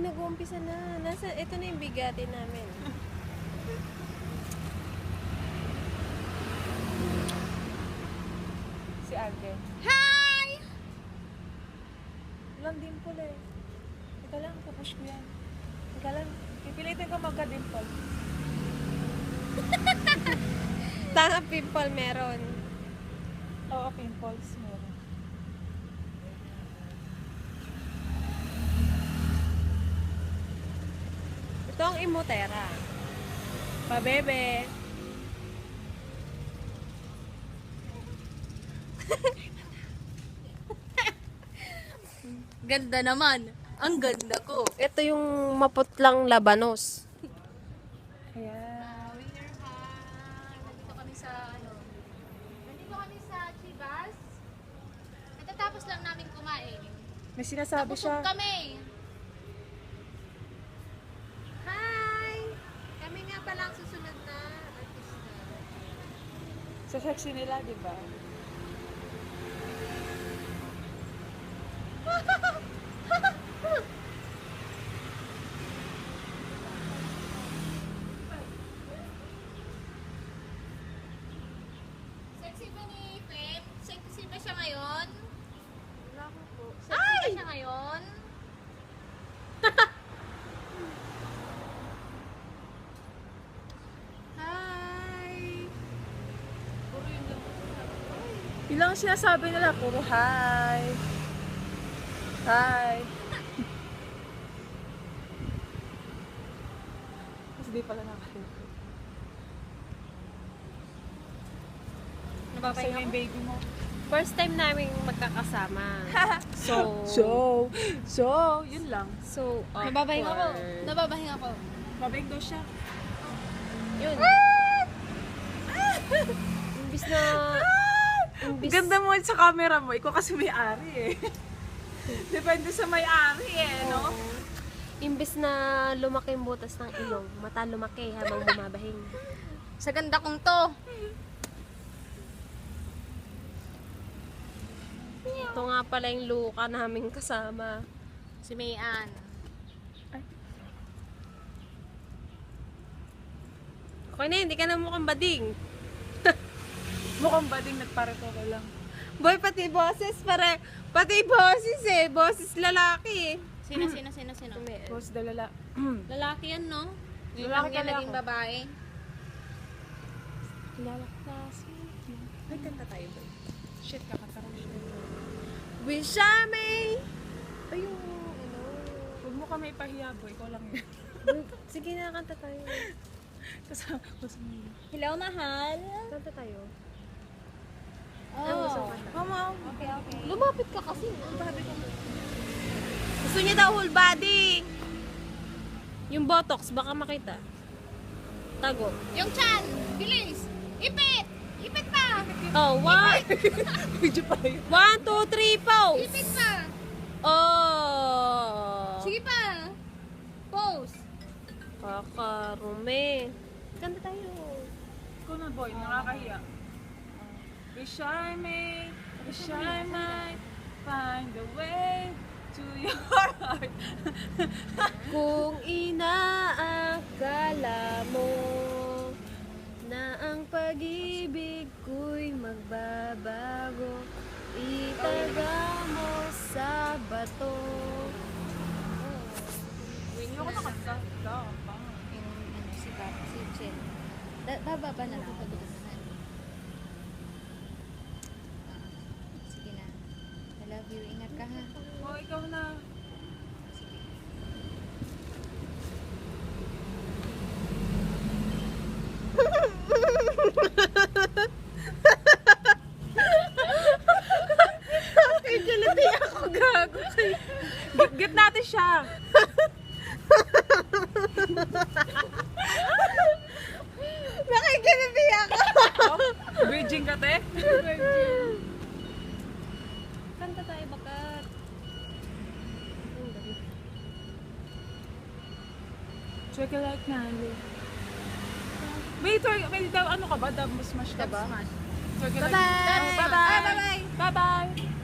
nag-uumpisa na. Ito na yung bigatin namin. Si Alden. Hi! Walang dimple eh. Teka lang, pupush ko yan. Teka lang, pipilitin ko magka-dimple. Tanga pimple meron. Oo, pimples meron. Ito ang Imotera. Pabebe. Ganda naman. Ang ganda ko. Ito yung maputlang labanos. Kaya, Winner ha. Nandito kami sa Nandito kami sa Chivas. Natatapos lang namin kumain. may sinasabi siya. Busog kami. Hi! Kami nga pala ang susunod na artista. Sa sexy nila, di ba? Sexy ba ni Fem? Sexy ba siya ngayon? Wala ko po. Sexy ba siya ngayon? Hi! Puro yun lang. Ilang sinasabi nila, puro hi. Hi. Kasi di pala nakakita. Kasi Nababahinga yung ko? baby mo. First time namin magkakasama. So, yun lang. So, Nababahinga ko. awkward. Nababahinga ko. Mabig daw siya. Yun. Imbis na... Imbis, Ganda mo sa camera mo. Ikaw kasi may-ari eh. Depende sa may-ari eh, no? imbis na lumaki yung butas ng ilong, mata lumaki habang bumabahing. Sa ganda kong to. Ito nga pala yung luka namin kasama. Si Mayan. Okay na, hindi ka na mukhang bading. Mukhang bading nagparito ko lang. Boy, pati boses pati boses eh. Boses lalaki. Sino? Boss dalala. Lalaki yan, no? Lalaki yan pala naging ako. babae. Kilala ko na sweet. Ay, kanta tayo ba? Shit, kakanta ko siya. Wish I may... Ayun, ano... Huwag mo kami ipahiya, boy. Ikaw lang yun. Sige na, kanta tayo. Kasama ko sa mga. Hello, mahal. Kanta tayo. Oh. Ano gusto mo kanta? Mama, Okay, okay. Lumapit ka kasi. Gusto niya daw whole body. Yung botox, baka makita. Tago. Yung chan, bilis. Ipit. Ipit pa. Oh, one, video pa yun. 1, 2, 3, pose. Ipit pa. Oh. Sige pa. Pose. Kakarume. Kanta tayo. Ikaw na, boy. Nakakahiya. Wish I may, wish I might find a way to your heart. Kung inaakala mo na ang pag-ibig ko'y magbabago, itaga mo sa bato. Hindi ako nakanta. Yung si Papa, si Chen. Bababa na lang ako doon. Sige na. I love you. Ingat ka ha. Oh, ikaw na. Hindi ako gago. Get natin siya. Nakikinabi ako. Bridging ka, te? Kanta tayo bakat. Check it like Nali. May daw ano ka ba? Dub smash ka ba? Smash. Check it like... Bye-bye! Bye-bye! Bye-bye! Bye-bye!